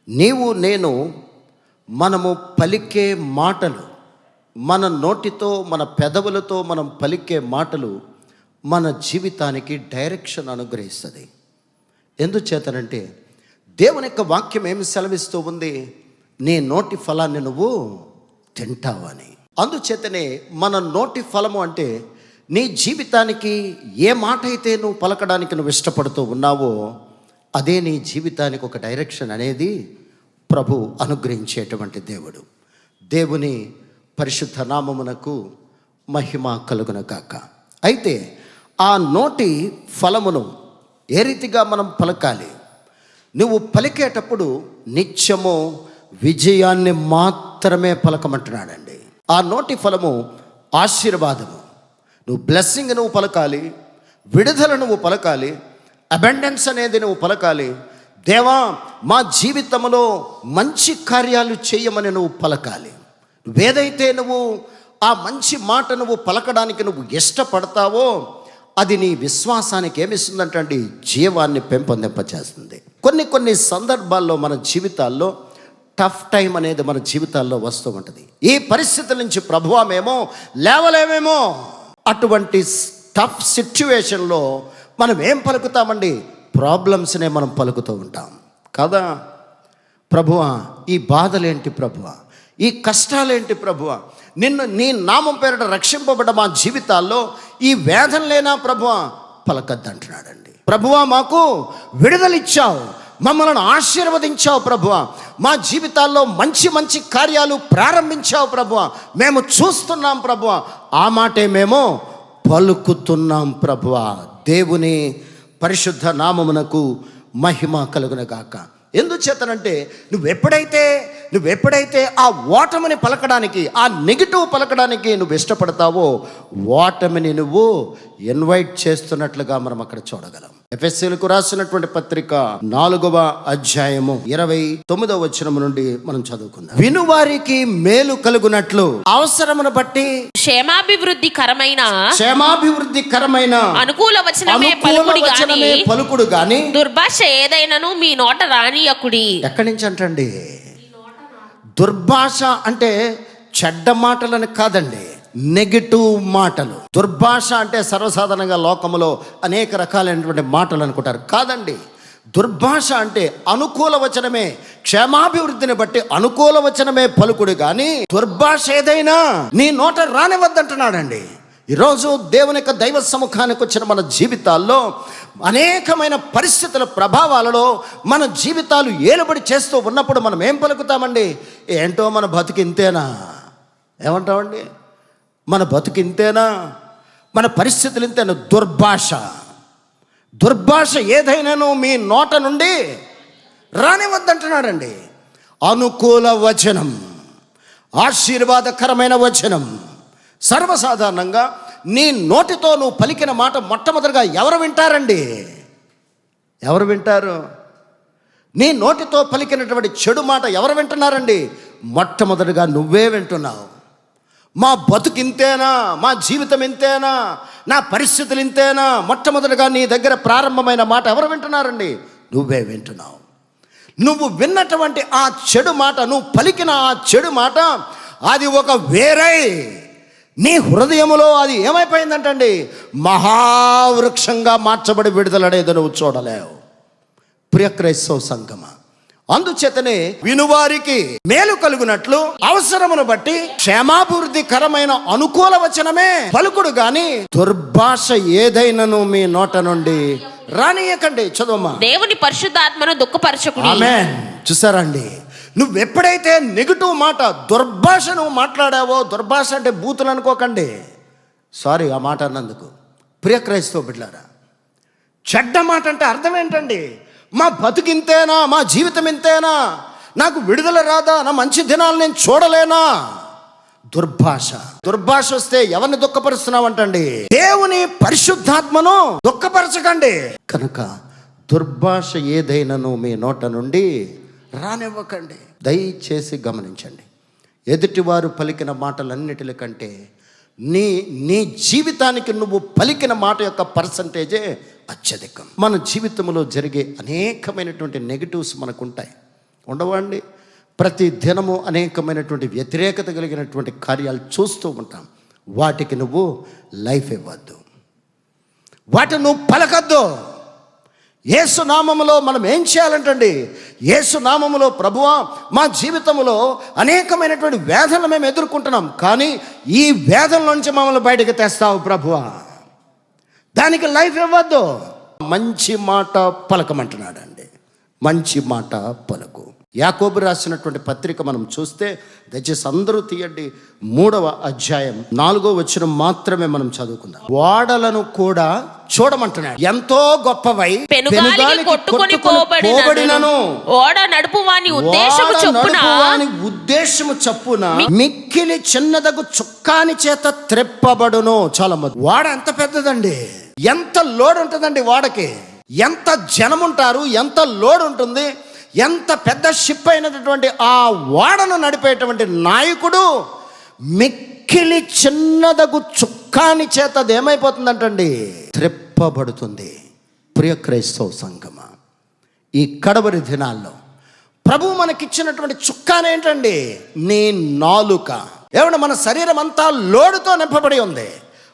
నీవు నేను మనము పలికే మాటలు, మన నోటితో మన పెదవులతో మనం పలికే మాటలు మన జీవితానికి డైరెక్షన్ అనుగ్రహిస్తుంది. ఎందుచేతనంటే దేవుని యొక్క వాక్యం ఏమి సెలవిస్తూ ఉంది? నీ నోటి ఫలాన్ని నువ్వు తింటావని. అందుచేతనే మన నోటి ఫలము అంటే నీ జీవితానికి ఏ మాట అయితే నువ్వు పలకడానికి నువ్వు ఇష్టపడుతూ ఉన్నావో అదే నీ జీవితానికి ఒక డైరెక్షన్ అనేది ప్రభు అనుగ్రహించేటువంటి దేవుడు. దేవుని పరిశుద్ధ నామమునకు మహిమ కలుగును గాక. అయితే ఆ నోటి ఫలమును ఏ రీతిగా మనం పలకాలి? నువ్వు పలికేటప్పుడు నిత్యము విజయాన్ని మాత్రమే పలకమంటున్నాడండి. ఆ నోటి ఫలము ఆశీర్వాదము. నువ్వు బ్లెస్సింగ్ నువ్వు పలకాలి, విడుదల నువ్వు పలకాలి, అబెండెన్స్ అనేది నువ్వు పలకాలి. దేవా మా జీవితంలో మంచి కార్యాలు చేయమని నువ్వు పలకాలి. నువ్వేదైతే నువ్వు ఆ మంచి మాట నువ్వు పలకడానికి నువ్వు ఇష్టపడతావో అది నీ విశ్వాసానికి ఏమిస్తుందంటే జీవాన్ని పెంపొందింపచేస్తుంది. కొన్ని సందర్భాల్లో మన జీవితాల్లో టఫ్ టైం అనేది మన జీవితాల్లో వస్తూ ఉంటుంది. ఈ పరిస్థితుల నుంచి ప్రభువా మేము లేవలేమేమో, అటువంటి టఫ్ సిచ్యువేషన్లో మనం ఏం పలుకుతామండి? ప్రాబ్లమ్స్నే మనం పలుకుతూ ఉంటాం కదా. ప్రభువా ఈ బాధలేంటి ప్రభువా, ఈ కష్టాలేంటి ప్రభువా, నీ నామం పేరిట రక్షింపబడ్డ మా జీవితాల్లో ఈ వేదనలేనా ప్రభువా? పలకద్దంటున్నాడండి. ప్రభువా మాకు విడుదలిచ్చావు, మమ్మల్ని ఆశీర్వదించావు ప్రభువా, మా జీవితాల్లో మంచి మంచి కార్యాలు ప్రారంభించావు ప్రభువా, మేము చూస్తున్నాం ప్రభువా, ఆ మాటే మేము పలుకుతున్నాం ప్రభువా. దేవుని పరిశుద్ధ నామమునకు మహిమ కలుగును గాక. ఎందుచేతనంటే నువ్వెప్పుడైతే ఆ ఓటమిని పలకడానికి, ఆ నెగిటివ్ పలకడానికి నువ్వు ఇష్టపడతావో ఓటమిని నువ్వు ఇన్వైట్ చేస్తున్నట్లుగా మనం అక్కడ చూడగలం. ఎఫెసీయులకు రాసినటువంటి పత్రిక 4వ అధ్యాయము 29వ వచనం నుండి మనం చదువుకుందాం. వినువారికి మేలు కలుగునట్లు అవసరమును బట్టి క్షేమాభివృద్ధికరమైన అనుకూల వచనమే పలుకుడు గాని దుర్భాష ఏదైనను మీ నోట రానియకుడి. ఎక్కడి నుంచి అంటండి? దుర్భాష అంటే చెడ్డ మాటలని కాదండి, నెగిటివ్ మాటలు. దుర్భాష అంటే సర్వసాధారణంగా లోకములో అనేక రకాలైనటువంటి మాటలు అనుకుంటారు. కాదండి, దుర్భాష అంటే అనుకూల వచనమే, క్షేమాభివృద్ధిని బట్టి అనుకూల వచనమే పలుకుడు కానీ దుర్భాష ఏదైనా నీ నోట రానివద్దంటున్నాడండి. ఈరోజు దేవుని యొక్క దైవ సముఖానికి వచ్చిన మన జీవితాల్లో అనేకమైన పరిస్థితుల ప్రభావాలలో మన జీవితాలు ఏలుబడి చేస్తూ ఉన్నప్పుడు మనం ఏం పలుకుతామండి? ఏంటో మన బతుకు ఇంతేనా? ఏమంటామండి? మన బతుకు ఇంతేనా, మన పరిస్థితులు ఇంతేనా? దుర్భాష ఏదైనాను మీ నోట నుండి రానివద్దంటున్నాడండి. అనుకూల వచనం, ఆశీర్వాదకరమైన వచనం. సర్వసాధారణంగా నీ నోటితో నువ్వు పలికిన మాట మొట్టమొదటిగా ఎవరు వింటారండి? ఎవరు వింటారు? నీ నోటితో పలికినటువంటి చెడు మాట ఎవరు వింటున్నారండి? మొట్టమొదటిగా నువ్వే వింటున్నావు. మా బతుకు ఇంతేనా, మా జీవితం ఇంతేనా, నా పరిస్థితులు ఇంతేనా, మొట్టమొదటిగా నీ దగ్గర ప్రారంభమైన మాట ఎవరు వింటున్నారండి? నువ్వే వింటున్నావు. నువ్వు విన్నటువంటి ఆ చెడు మాట, నువ్వు పలికిన ఆ చెడు మాట, అది ఒక వేరే నీ హృదయములో అది ఏమైపోయిందంటండి? మహావృక్షంగా మార్చబడి విడుదలనేది నువ్వు చూడలేవు. ప్రియ క్రైస్తవ సంగమా, అందుచేతనే వినువారికి మేలు కలుగునట్లు అవసరమును బట్టి క్షేమాభివృద్ధికరమైన అనుకూల వచనమే పలుకుడు గాని దుర్భాష ఏదైనను మీ నోట నుండి రానియకండి. చదవమ్మా. దేవుని పరిశుద్ధాత్మను దుఃఖపరచకుడి. ఆమేన్. చూసారండి, నువ్వెప్పుడైతే నెగిటివ్ మాట, దుర్భాష నువ్వు మాట్లాడావో, దుర్భాష అంటే బూతులు అనుకోకండి, సారీ ఆ మాట అన్నందుకు. ప్రియ క్రైస్తవ బిడ్డలారా, చెడ్డ మాట అంటే అర్థం ఏంటండి? మా బతుకు ఇంతేనా, మా జీవితం ఇంతేనా, నాకు విడుదల రాదా, నా మంచి దినాలు నేను చూడలేనా? దుర్భాష వస్తే ఎవరిని దుఃఖపరుస్తున్నావు అంటండి? దేవుని పరిశుద్ధాత్మను దుఃఖపరచకండి. కనుక దుర్భాష ఏదైనాను మీ నోట నుండి రానివ్వకండి. దయచేసి గమనించండి, ఎదుటివారు పలికిన మాటలన్నిటి కంటే నీ జీవితానికి నువ్వు పలికిన మాట యొక్క పర్సంటేజే అత్యధికం. మన జీవితంలో జరిగే అనేకమైనటువంటి నెగిటివ్స్ మనకు ఉంటాయి. ఉండవండి. ప్రతి దినము అనేకమైనటువంటి వ్యతిరేకత కలిగినటువంటి కార్యాలు చూస్తూ ఉంటాం. వాటికి నువ్వు లైఫ్ ఇవ్వద్దు, వాటిని నువ్వు పలకద్దు. యేసు నామములో మనం ఏం చేయాలంటండి? యేసు నామములో ప్రభువా మా జీవితంలో అనేకమైనటువంటి వేదనలు మేము ఎదుర్కొంటున్నాం, కానీ ఈ వేదన నుంచి మమ్మల్ని బయటకు తెస్తావు ప్రభువా, దానికి లైఫ్ ఇవ్వద్దు. మంచి మాట పలకమంటున్నాడండి. మంచి మాట పలుకు. యాకోబు రాసినటువంటి పత్రిక మనం చూస్తే, దయచేసి అందరూ తీయండి, 3వ అధ్యాయం 4వ వచనం మాత్రమే మనం చదువుకుందాం. ఓడలను కూడా చూడమంటున్నాడు. ఎంతో గొప్పవై పెనుగాలికి కొట్టుకొని పోబడినను ఓడ నడుపువాని ఉద్దేశము చప్పున మిక్కిలి చిన్నదగు చుక్కాని చేత త్రెప్పబడును. చాలా మంది ఓడ ఎంత పెద్దదండి, ఎంత లోడ్ ఉంటుందండి ఓడకి, ఎంత జనం ఉంటారు, ఎంత లోడ్ ఉంటుంది, ఎంత పెద్ద షిప్ అయినటువంటి ఆ ఓడను నడిపేటువంటి నాయకుడు మిక్కిలి చిన్నదగు చుక్కాని చేత అది ఏమైపోతుందంటండి? త్రెప్పబడుతుంది. ప్రియ క్రైస్తవ సంఘమ, ఈ కడవరి దినాల్లో ప్రభు మనకిచ్చినటువంటి చుక్కాని ఏంటండి? నీ నాలుక. ఏమన్నా మన శరీరం అంతా లోడుతో నింపబడి ఉంది.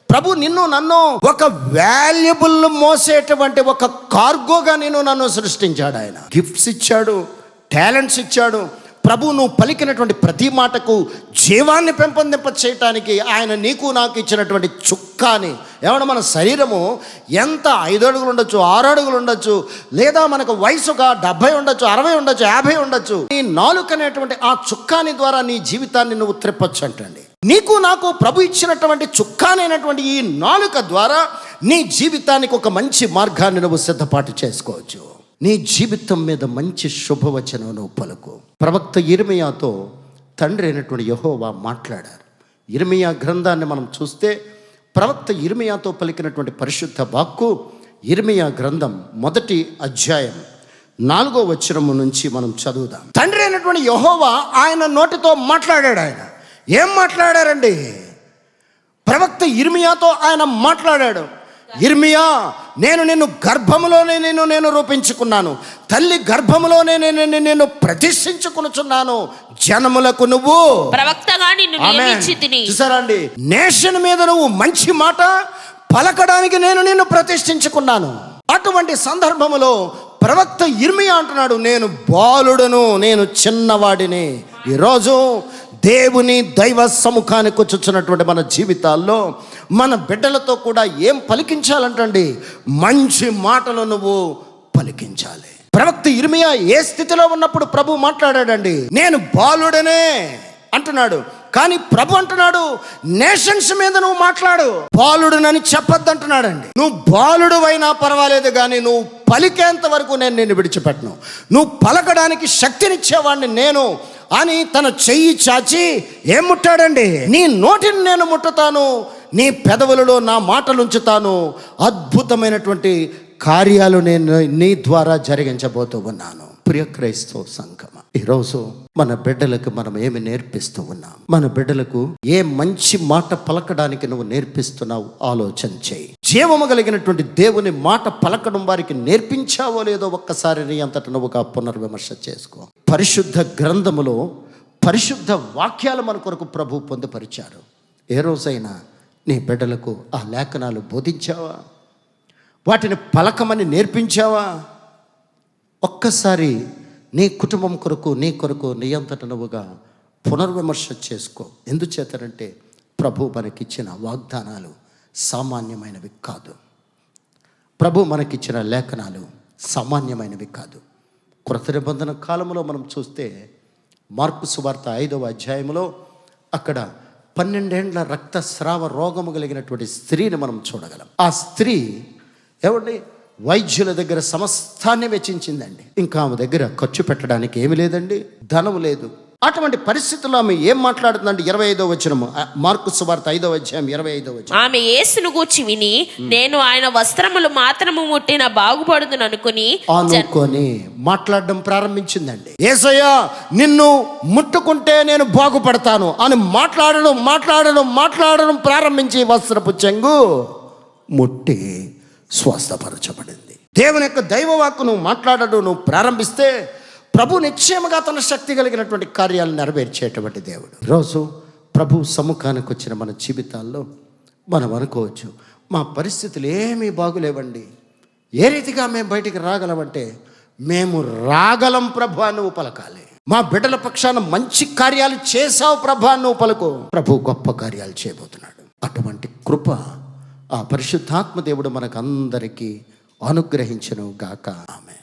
ప్రభు నిన్ను నన్ను ఒక వాల్యుబుల్ మోసేటువంటి ఒక కార్గోగా నన్ను సృష్టించాడు. ఆయన గిఫ్ట్స్ ఇచ్చాడు, టాలెంట్స్ ఇచ్చాడు. ప్రభు నువ్వు పలికినటువంటి ప్రతి మాటకు జీవాన్ని పెంపొందింప చేయటానికి ఆయన నీకు నాకు ఇచ్చినటువంటి చుక్కాని. ఏమన్నా మన శరీరము ఎంత 5 అడుగులు ఉండొచ్చు, 6 అడుగులు ఉండొచ్చు, లేదా మనకు వయసుగా 70 ఉండొచ్చు, 60 ఉండొచ్చు, 50 ఉండొచ్చు. నీ నాలుక అనేటువంటి ఆ చుక్కాని ద్వారా నీ జీవితాన్ని నువ్వు త్రిప్పొచ్చు అంటండి. నీకు నాకు ప్రభు ఇచ్చినటువంటి చుక్కానైనటువంటి ఈ నాలుక ద్వారా నీ జీవితానికి ఒక మంచి మార్గాన్ని నువ్వు సిద్ధపాటు చేసుకోవచ్చు. నీ జీవితం మీద మంచి శుభవచనం నువ్వు పలుకు. ప్రవక్త యిర్మీయాతో తండ్రి అయినటువంటి యెహోవా మాట్లాడారు. యిర్మీయా గ్రంథాన్ని మనం చూస్తే ప్రవక్త యిర్మీయాతో పలికినటువంటి పరిశుద్ధ వాక్కు యిర్మీయా గ్రంథం 1వ అధ్యాయం 4వ వచనము నుంచి మనం చదువుదాం. తండ్రి అయినటువంటి యెహోవా ఆయన నోటితో మాట్లాడాడు. ఆయన ఏం మాట్లాడారండి? ప్రవక్త యిర్మీయాతో ఆయన మాట్లాడాడు. యిర్మీయా, నేను నిన్ను గర్భములోనే నేను రూపించుకున్నాను, తల్లి గర్భములోనే నేను ప్రతిష్ఠించుకునుచున్నాను. జనములకు నువ్వు ప్రవక్తగా నిన్ను నియమించితిని. చూసారండి, నేషన్ మీద నువ్వు మంచి మాట పలకడానికి నేను నిన్ను ప్రతిష్ఠించుకున్నాను. అటువంటి సందర్భములో ప్రవక్త యిర్మీయా అంటున్నాడు, నేను బాలుడను, నేను చిన్నవాడిని. ఈరోజు దేవుని దైవ సముఖానికి వచ్చుచున్నటువంటి మన జీవితాల్లో మన బిడ్డలతో కూడా ఏం పలికించాలంటండి? మంచి మాటలు నువ్వు పలికించాలి. ప్రవక్త యిర్మీయా ఏ స్థితిలో ఉన్నప్పుడు ప్రభు మాట్లాడాడండి? నేను బాలుడనే అంటున్నాడు, కానీ ప్రభు అంటున్నాడు నేషన్స్ మీద నువ్వు మాట్లాడు, బాలుడునని చెప్పొద్దు అంటున్నాడండి. నువ్వు బాలుడు అయినా పర్వాలేదు, కానీ నువ్వు పలికేంత వరకు నేను నిన్ను విడిచిపెట్టను. నువ్వు పలకడానికి శక్తినిచ్చేవాడిని నేను అని తన చెయ్యి చాచి ఏం ముట్టాడండి? నీ నోటిని నేను ముట్టుతాను, నీ పెదవులలో నా మాటలు ఉంచుతాను, అద్భుతమైనటువంటి కార్యాలు నేను నీ ద్వారా జరిగించబోతూ ఉన్నాను. ప్రియ క్రైస్తవ సంఘమ, ఈరోజు మన బిడ్డలకు మనం ఏమి నేర్పిస్తూ ఉన్నాం? మన బిడ్డలకు ఏ మంచి మాట పలకడానికి నువ్వు నేర్పిస్తున్నావు? ఆలోచన చేయి. జీవము కలిగినటువంటి దేవుని మాట పలకడం వారికి నేర్పించావో లేదో ఒక్కసారి నీ అంతట నువ్వుగా పునర్విమర్శ చేసుకో. పరిశుద్ధ గ్రంథములో పరిశుద్ధ వాక్యాలు మన కొరకు ప్రభు పొందుపరిచారు. ఏ రోజైనా నీ బిడ్డలకు ఆ లేఖనాలు బోధించావా? వాటిని పలకమని నేర్పించావా? ఒక్కసారి నీ కుటుంబం కొరకు నీ అంతట నువ్వుగా పునర్విమర్శ చేసుకో. ఎందుచేతనంటే ప్రభు మనకిచ్చిన వాగ్దానాలు సామాన్యమైనవి కాదు. ప్రభు మనకిచ్చిన లేఖనాలు సామాన్యమైనవి కాదు. క్రొత్త నిబంధన కాలంలో మనం చూస్తే మార్కు సువార్త 5వ అధ్యాయంలో అక్కడ 12 ఏండ్ల రక్తస్రావ రోగము కలిగినటువంటి స్త్రీని మనం చూడగలం. ఆ స్త్రీ ఏమండి వైద్యుల దగ్గర సమస్తాన్ని వెచ్చించిందండి. ఇంకా ఆమె దగ్గర ఖర్చు పెట్టడానికి ఏమి లేదండి, ధనం లేదు. అటువంటి పరిస్థితుల్లో ఆమె ఏం మాట్లాడుతుందంటే 25వ వచనము, మార్కు సువార్త 5వ అధ్యాయం 25వ వచనం. ఆమె యేసును గూర్చి విని నేను ఆయన వస్త్రములు మాత్రము ముట్టిన బాగుపడుదును అనుకుని మాట్లాడడం ప్రారంభించిందండి. యేసయ్యా నిన్ను ముట్టుకుంటే నేను బాగుపడతాను అని మాట్లాడడం ప్రారంభించి వస్త్రపు చెంగు ముట్టి స్వస్థపరచబడింది. దేవుని యొక్క దైవవాక్కు నువ్వు మాట్లాడడం నువ్వు ప్రారంభిస్తే ప్రభు నిశ్చయముగా తన శక్తి కలిగినటువంటి కార్యాలు నెరవేర్చేటువంటి దేవుడు. ఈరోజు ప్రభు సముఖానికి వచ్చిన మన జీవితాల్లో మనం అనుకోవచ్చు, మా పరిస్థితులు ఏమీ బాగులేవండి, ఏ రీతిగా మేము బయటికి రాగలమంటే, మేము రాగలం ప్రభు అని నువ్వు పలకాలి. మా బిడ్డల పక్షాన మంచి కార్యాలు చేసావు ప్రభు అని నువ్వు పలుకు. ప్రభు గొప్ప కార్యాలు చేయబోతున్నాడు. అటువంటి కృప ఆ పరిశుద్ధాత్మ దేవుడు మనకందరికీ అనుగ్రహించును గాక. ఆమేన్.